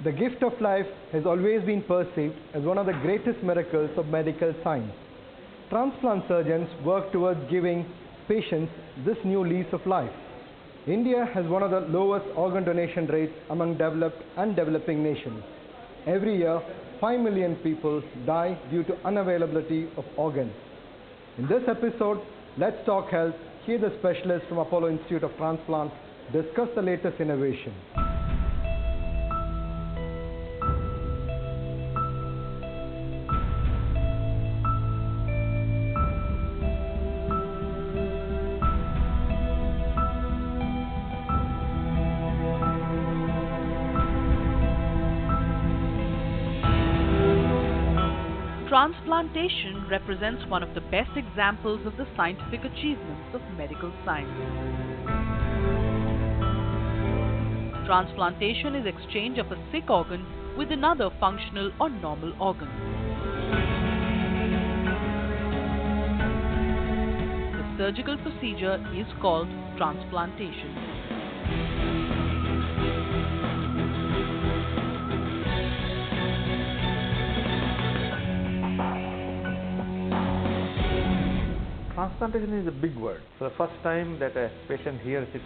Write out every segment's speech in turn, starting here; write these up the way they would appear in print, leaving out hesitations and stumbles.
The gift of life has always been perceived as one of the greatest miracles of medical science. Transplant surgeons work towards giving patients this new lease of life. India has one of the lowest organ donation rates among developed and developing nations. Every year, 5 million people die due to unavailability of organs. In this episode, Let's Talk Health, hear the specialists from Apollo Institute of Transplant discuss the latest innovation. Transplantation represents one of the best examples of the scientific achievements of medical science. Transplantation is exchange of a sick organ with another functional or normal organ. The surgical procedure is called transplantation. Transplantation is a big word. For the first time that a patient hears it,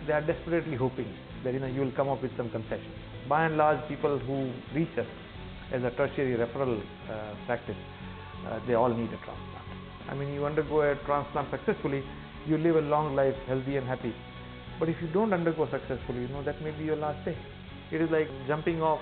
they are desperately hoping that you will come up with some concessions. By and large, people who reach us as a tertiary referral practice, they all need a transplant. I mean, you undergo a transplant successfully, you live a long life, healthy and happy. But if you don't undergo successfully, that may be your last day. It is like jumping off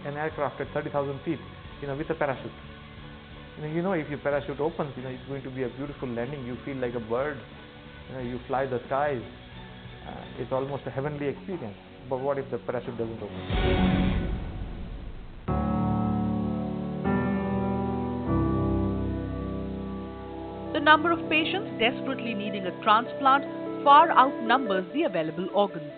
an aircraft at 30,000 feet, with a parachute. If your parachute opens, it's going to be a beautiful landing. You feel like a bird. You fly the skies. It's almost a heavenly experience. But what if the parachute doesn't open? The number of patients desperately needing a transplant far outnumbers the available organs.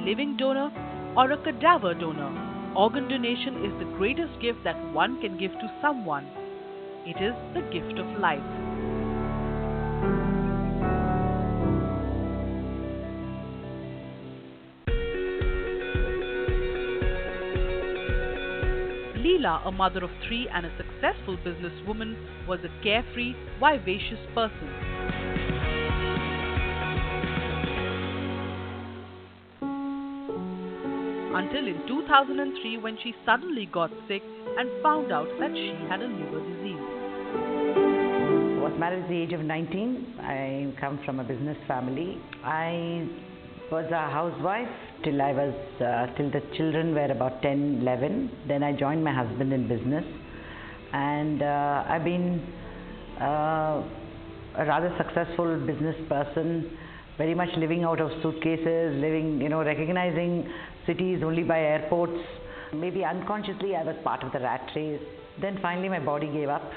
Living donor or a cadaver donor, organ donation is the greatest gift that one can give to someone. It is the gift of life. Leela, a mother of 3 and a successful businesswoman, was a carefree, vivacious person. Until in 2003 when she suddenly got sick and found out that she had a liver disease. I was married at the age of 19. I come from a business family. I was a housewife till the children were about 10, 11. Then I joined my husband in business, and I've been a rather successful business person, very much living out of suitcases, recognizing cities only by airports. Maybe unconsciously I was part of the rat race. Then finally my body gave up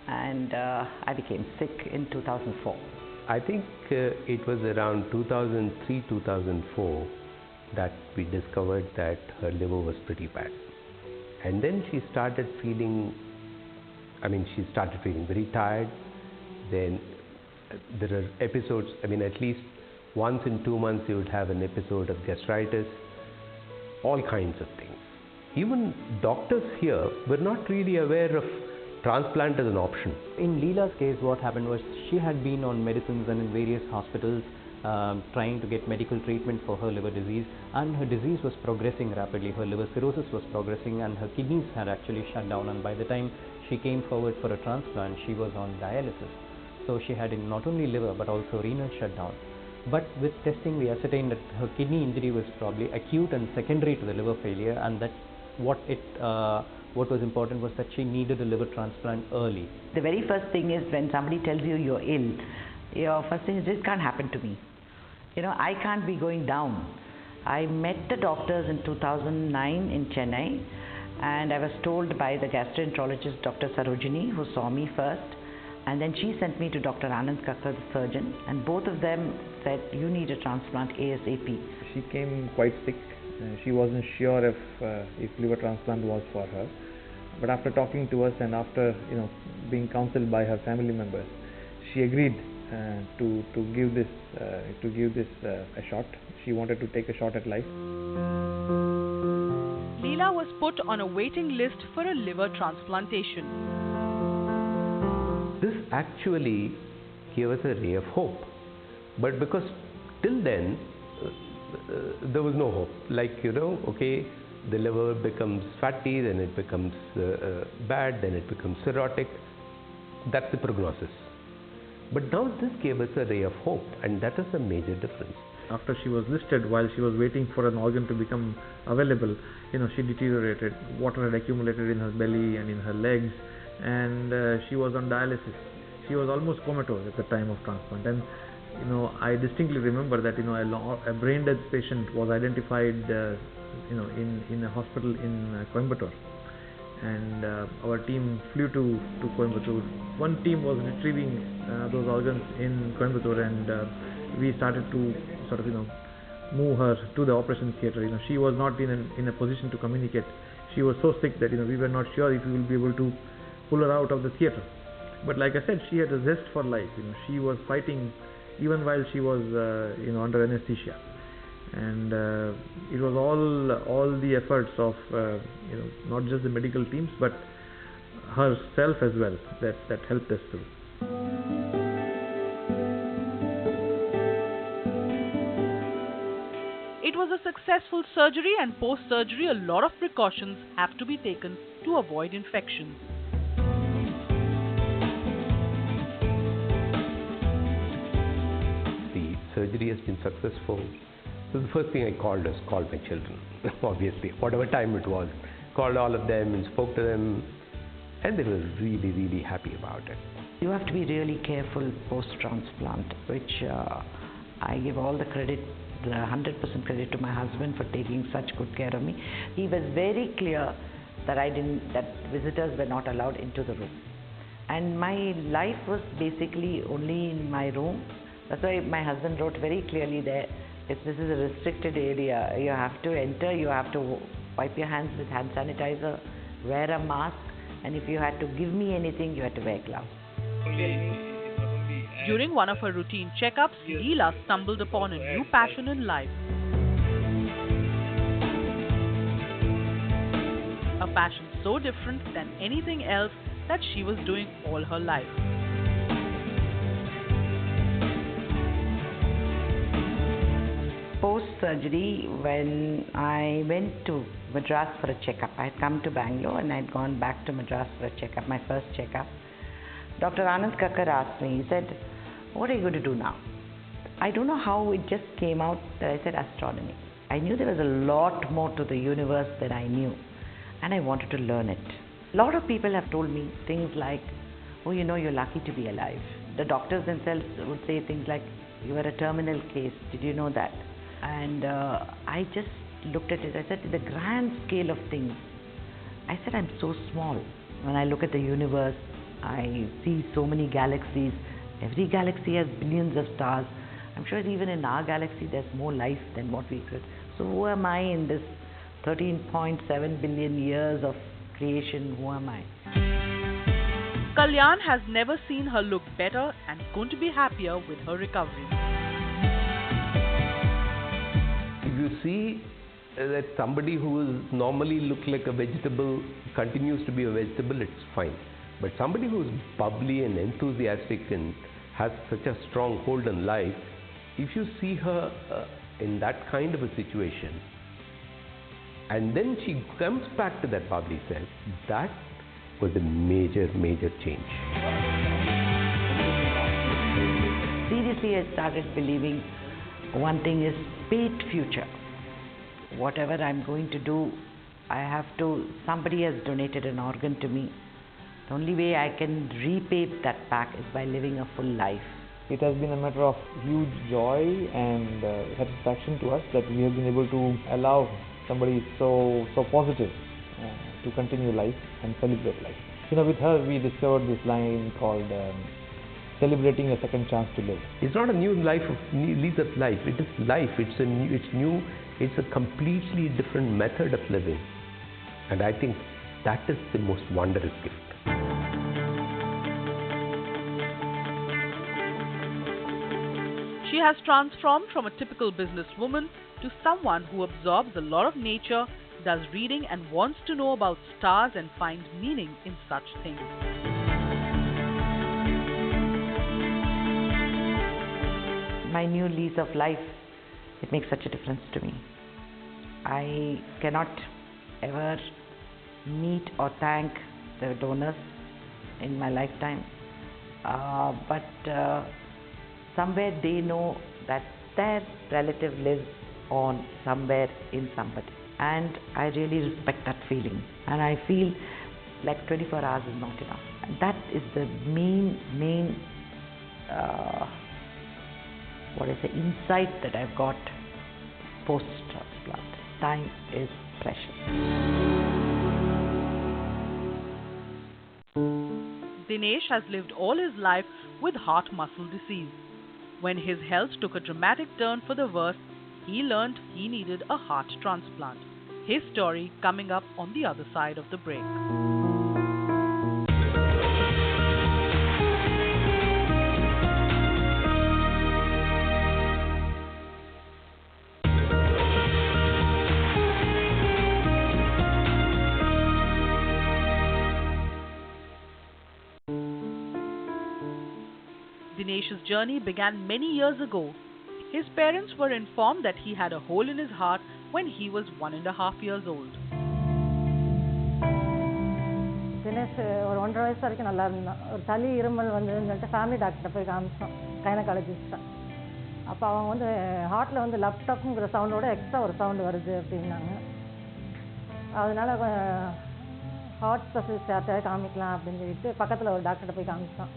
and I became sick in 2004. I think it was around 2003-2004 that we discovered that her liver was pretty bad. And then she started feeling very tired. Then there are episodes, at least once in 2 months you would have an episode of gastritis, all kinds of things. Even doctors here were not really aware of transplant as an option. In Leela's case, what happened was she had been on medicines and in various hospitals trying to get medical treatment for her liver disease, and her disease was progressing rapidly. Her liver cirrhosis was progressing and her kidneys had actually shut down, and by the time she came forward for a transplant, she was on dialysis. So she had not only liver but also renal shutdown. But with testing we ascertained that her kidney injury was probably acute and secondary to the liver failure, and that what it What was important was that she needed a liver transplant early. The very first thing is when somebody tells you you're ill, your first thing is, this can't happen to me. I can't be going down. I met the doctors in 2009 in Chennai, and I was told by the gastroenterologist Dr. Sarojini, who saw me first, and then she sent me to Dr. Anand Kakkar, the surgeon, and both of them said, you need a transplant ASAP. She came quite sick. She wasn't sure if liver transplant was for her. But after talking to us and after being counseled by her family members, she agreed to give this a shot. She wanted to take a shot at life. Leela was put on a waiting list for a liver transplantation. This actually gave us a ray of hope. But because till then, there was no hope. Okay, the liver becomes fatty, then it becomes bad, then it becomes cirrhotic. That's the prognosis. But now this gave us a ray of hope, and that is a major difference. After she was listed, while she was waiting for an organ to become available, she deteriorated. Water had accumulated in her belly and in her legs, and she was on dialysis. She was almost comatose at the time of transplant. And I distinctly remember that a brain death patient was identified in a hospital in Coimbatore, and our team flew to Coimbatore. One team was retrieving those organs in Coimbatore, and we started to sort of move her to the operation theatre. She was not in a position to communicate. She was so sick that we were not sure if we will be able to pull her out of the theatre. But like I said, she had a zest for life. She was fighting even while she was under anesthesia, and it was all the efforts of not just the medical teams but herself as well that helped us through. It was a successful surgery, and post-surgery a lot of precautions have to be taken to avoid infections. The surgery has been successful. So the first thing I called my children, obviously, whatever time it was. Called all of them and spoke to them, and they were really, really happy about it. You have to be really careful post-transplant, which I give all the credit, the 100% credit to my husband for taking such good care of me. He was very clear that visitors were not allowed into the room. And my life was basically only in my room. That's why my husband wrote very clearly there, if this is a restricted area, you have to enter, you have to wipe your hands with hand sanitizer, wear a mask, and if you had to give me anything, you had to wear gloves. During one of her routine checkups, Leela stumbled upon a new passion in life. A passion so different than anything else that she was doing all her life. Post-surgery, when I went to Madras for a checkup, I had come to Bangalore and I had gone back to Madras for a checkup, my first checkup. Dr. Anand Kakkar asked me, he said, what are you going to do now? I don't know how it just came out that I said astronomy. I knew there was a lot more to the universe than I knew, and I wanted to learn it. A lot of people have told me things like, oh, you're lucky to be alive. The doctors themselves would say things like, you are a terminal case, did you know that? And I just looked at it, I said, in the grand scale of things, I said, I'm so small. When I look at the universe, I see so many galaxies. Every galaxy has billions of stars. I'm sure even in our galaxy there's more life than what we expect. So who am I in this 13.7 billion years of creation? Who am I? Kalyan has never seen her look better and is going to be happier with her recovery. If you see that somebody who is normally look like a vegetable continues to be a vegetable, it's fine. But somebody who is bubbly and enthusiastic and has such a strong hold on life, if you see her in that kind of a situation, and then she comes back to that bubbly self, that was a major, major change. Seriously, I started believing one thing is paid future. Whatever I'm going to do somebody has donated an organ to me. The only way I can repay that back is by living a full life. It has been a matter of huge joy and satisfaction to us that we have been able to allow somebody so positive to continue life and celebrate life. With her we discovered this line called celebrating a second chance to live. It's not a new lease of life. It is life. It's a completely different method of living. And I think that is the most wondrous gift. She has transformed from a typical businesswoman to someone who absorbs a lot of nature, does reading and wants to know about stars and finds meaning in such things. My new lease of life, it makes such a difference to me. I cannot ever meet or thank the donors in my lifetime, but somewhere they know that their relative lives on somewhere in somebody, and I really respect that feeling, and I feel like 24 hours is not enough. And that is the main insight that I've got post-transplant. Time is precious. Dinesh has lived all his life with heart muscle disease. When his health took a dramatic turn for the worse, he learned he needed a heart transplant. His story coming up on the other side of the break. Dinesh's journey began many years ago. His parents were informed that he had a hole in his heart when he was 1.5 years old. Dinesh ஒரு 1.5 வயசு வரைக்கும் நல்லா இருந்தான். ஒரு சளி இருமல் வந்துன்னு சொல்லிட்டு ஃபேமிலி டாக்டர்கிட்ட போய் காமிச்சோம், கைனகாலஜிஸ்ட்டை. அப்போ அவங்க வந்து ஹார்ட்டில் வந்து லப்டப்புங்கிற சவுண்டோட எக்ஸ்ட்ரா ஒரு சவுண்டு வருது அப்படின்னாங்க. அதனால ஹார்ட் ஸ்பெஷலிஸ்ட் யார்கிட்ட காமிக்கலாம் அப்படின்னு சொல்லிட்டு பக்கத்தில் ஒரு டாக்டர்கிட்ட போய் காமிச்சோம்.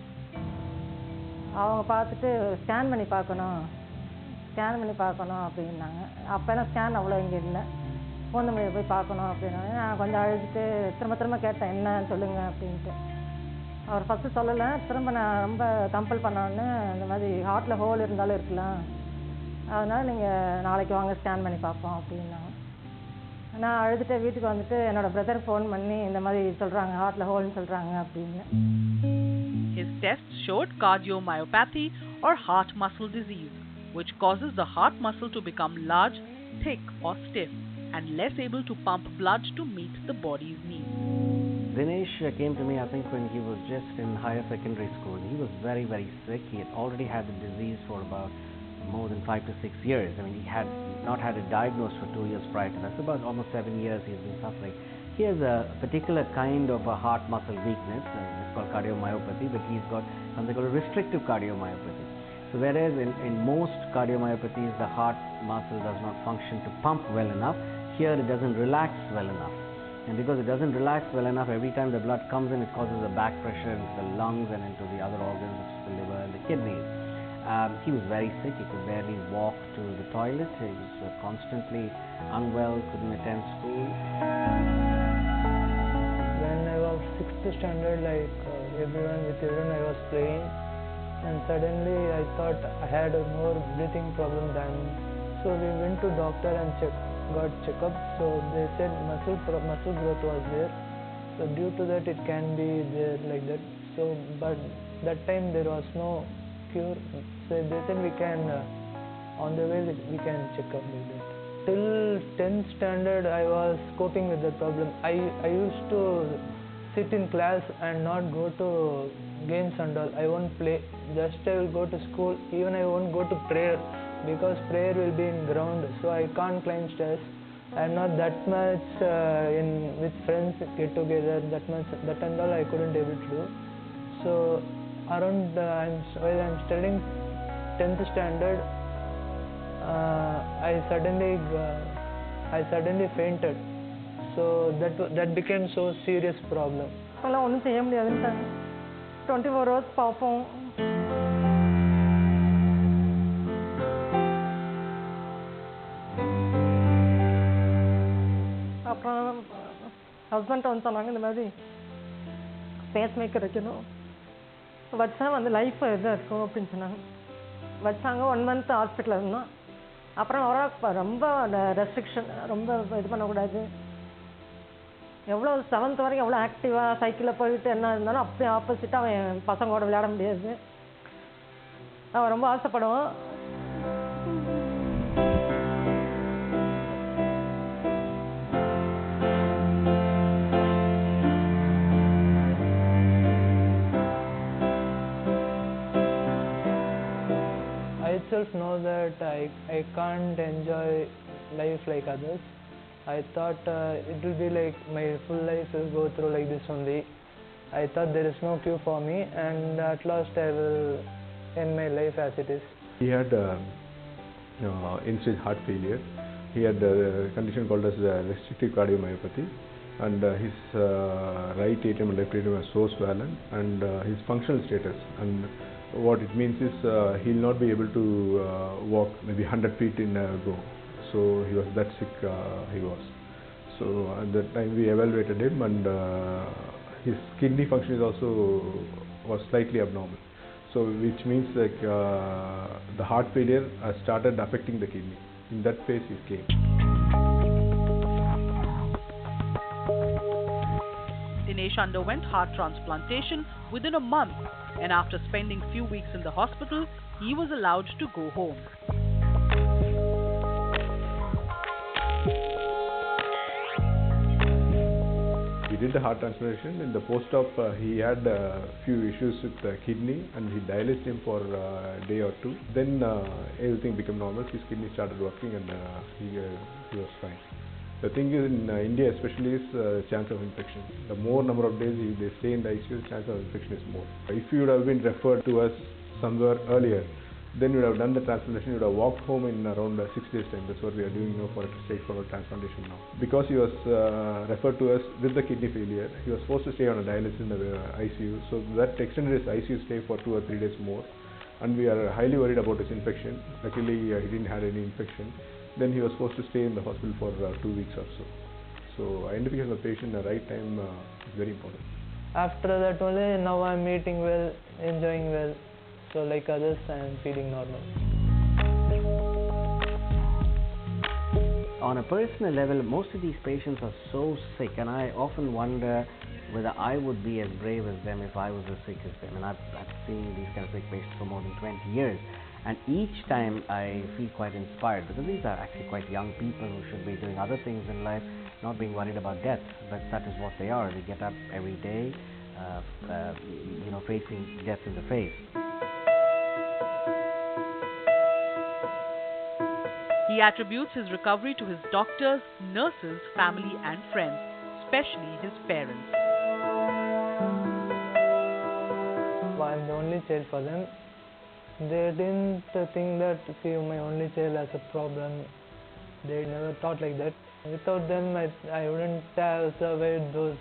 அவங்க பார்த்துட்டு ஸ்கேன் பண்ணி பார்க்கணும் அப்படின்னாங்க. அப்போல்லாம் ஸ்கேன் அவ்வளோ இங்கே இல்லை, பூந்தமல்லியில் போய் பார்க்கணும் அப்படின்னாங்க. நான் கொஞ்சம் அழுதுட்டு திரும்ப கேட்டேன், என்ன சொல்லுங்கள் அப்படின்ட்டு. அவர் ஃபஸ்ட்டு சொல்லலை, திரும்ப நான் ரொம்ப கம்பல் பண்ணோன்னு இந்த மாதிரி ஹார்ட்டில் ஹோல் இருந்தாலும் இருக்கலாம், அதனால் நீங்கள் நாளைக்கு வாங்க ஸ்கேன் பண்ணி பார்ப்போம் அப்படின்னாங்க. நான் அழுதுட்டு வீட்டுக்கு வந்துட்டு என்னோடய பிரதர் ஃபோன் பண்ணி இந்த மாதிரி சொல்கிறாங்க, ஹார்ட்டில் ஹோல்னு சொல்கிறாங்க அப்படின்னு. His tests showed cardiomyopathy or heart muscle disease, which causes the heart muscle to become large, thick or stiff and less able to pump blood to meet the body's needs. Dinesh came to me, I think, when he was just in higher secondary school. He was very, very sick. He had already had the disease for about more than 5 to 6 years. I mean, he had not had it diagnosed for 2 years prior to that. So about almost 7 years he's been suffering. He has a particular kind of a heart muscle weakness, it's called cardiomyopathy, but he's got something called a restrictive cardiomyopathy. So whereas in most cardiomyopathies the heart muscle does not function to pump well enough, here it doesn't relax well enough. And because it doesn't relax well enough, every time the blood comes in, it causes a back pressure into the lungs and into the other organs, which is the liver and the kidneys. He was very sick. He could barely walk to the toilet. He was constantly unwell, couldn't attend school. When I was 6th standard, with everyone I was playing, and suddenly I thought I had a more breathing problem than, so we went to doctor and got checkup. So they said muscle growth was there. So due to that it can be there like that. So but that time there was no cure. So they said we can on the way we can check up like that. Till 10th standard I was coping with the problem. I used to sit in class and not go to games and all. I won't play, just I will go to school. Even I won't go to prayer because prayer will be in ground, so I can't climb stairs. I am not that much with friends get together, that and all I couldn't able to do. So around while I'm studying 10th standard, I suddenly fainted. So that became so serious problem. இப்போல்லாம் ஒன்றும் செய்ய முடியாதுன்ட்டாங்க. 24 hours பார்ப்போம். அப்புறம் husband வந்து சொன்னாங்க இந்த மாதிரி base maker வைக்கணும், வச்சா வந்து லைஃப் இதாக இருக்கும் அப்படின்னு சொன்னாங்க. வச்சாங்க. 1 month ஹாஸ்பிட்டலில் இருந்தோம். அப்புறம் அவராக ரொம்ப ரெஸ்ட்ரிக்ஷன், ரொம்ப இது பண்ணக்கூடாது. எவ்வளோ 7th வரைக்கும் எவ்வளோ ஆக்டிவாக சைக்கிளில் போயிட்டு என்ன இருந்தாலும் அப்படியே ஆப்போசிட்டாக அவன் பசங்களோட விளையாட முடியாது. அவன் ரொம்ப ஆசைப்படுவான். I itself know that I can't enjoy life like others. I thought it will be like my full life will go through like this only. I thought there is no cure for me, and at last I will end my life as it is. He had end-stage heart failure. He had a condition called as restrictive cardiomyopathy, and his right atrium and left atrium were so swollen, and his functional status, and what it means is he'll not be able to walk maybe 100 feet in a go. So he was that sick, he was. So at that time we evaluated him, and his kidney function is also was slightly abnormal. So which means like the heart failure has started affecting the kidney. In that phase he came. Dinesh underwent heart transplantation within a month, and after spending few weeks in the hospital, he was allowed to go home. He did the heart transplantation. In the post-op, he had a few issues with the kidney, and we dialyzed him for a day or two. Then everything became normal. His kidney started working, and he was fine. The thing is, in India especially, is chance of infection. The more number of days they stay in the ICU, the chance of infection is more. If you would have been referred to us somewhere earlier, then you would have done the transplantation. You would have walked home in around 6 days time. That's what we are doing now for a straightforward transplantation now. Because he was referred to us with the kidney failure, he was forced to stay on a dialysis in the ICU. So that extended his ICU stay for 2 or 3 days more, and we are highly worried about his infection. Luckily, he didn't have any infection. Then he was forced to stay in the hospital for 2 weeks or so. So identification of the patient at the right time is very important. After that only, now I am eating well, enjoying well. So like others, I am feeling normal. On a personal level, most of these patients are so sick, and I often wonder whether I would be as brave as them if I was as sick as them. And I've seen these kind of sick patients for more than 20 years. And each time I feel quite inspired, because these are actually quite young people who should be doing other things in life, not being worried about death, but that is what they are. They get up every day, facing death in the face. He attributes his recovery to his doctors, nurses, family and friends, especially his parents. I'm the only child for them. They didn't think that see my only child as a problem. They never thought like that. Without them, I wouldn't have survived those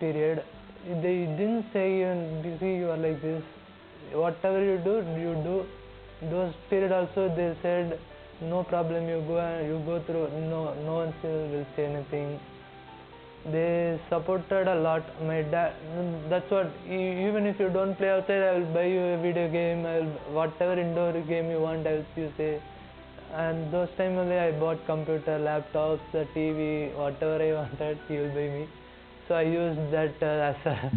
period. They didn't say even, see, you are like this. Whatever you do, you do. Those period also they said, no problem, you go through. No one will say anything. They supported a lot. My dad, that's what, even if you don't play outside, I will buy you a video game, whatever indoor game you want, I will you say. And those time only I bought computer, laptops, TV, whatever I wanted, he will buy me. So I used that as a...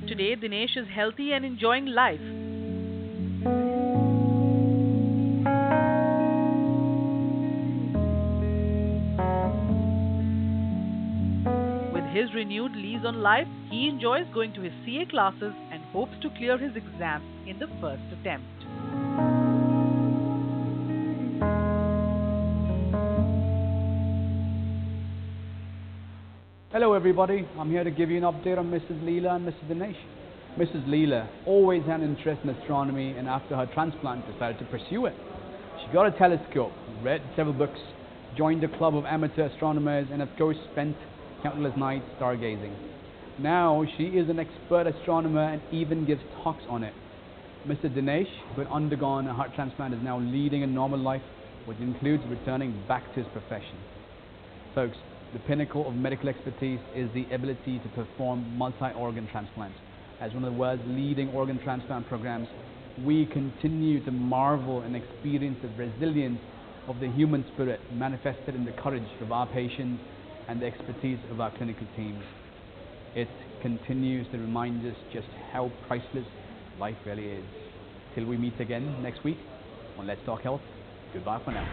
Today, Dinesh is healthy and enjoying life. His renewed lease on life, he enjoys going to his CA classes and hopes to clear his exam in the first attempt. Hello everybody, I'm here to give you an update on Mrs. Leela and Mr. Dinesh. Mrs. Leela always had an interest in astronomy, and after her transplant decided to pursue it. She got a telescope, read several books, joined a club of amateur astronomers, and of course spent countless nights stargazing. Now she is an expert astronomer and even gives talks on it. Mr. Dinesh, who had undergone a heart transplant, is now leading a normal life, which includes returning back to his profession. Folks, the pinnacle of medical expertise is the ability to perform multi-organ transplants. As one of the world's leading organ transplant programs, we continue to marvel and experience the resilience of the human spirit manifested in the courage of our patients and the expertise of our clinical teams. It continues to remind us just how priceless life really is. Till we meet again next week on Let's Talk Health, goodbye for now.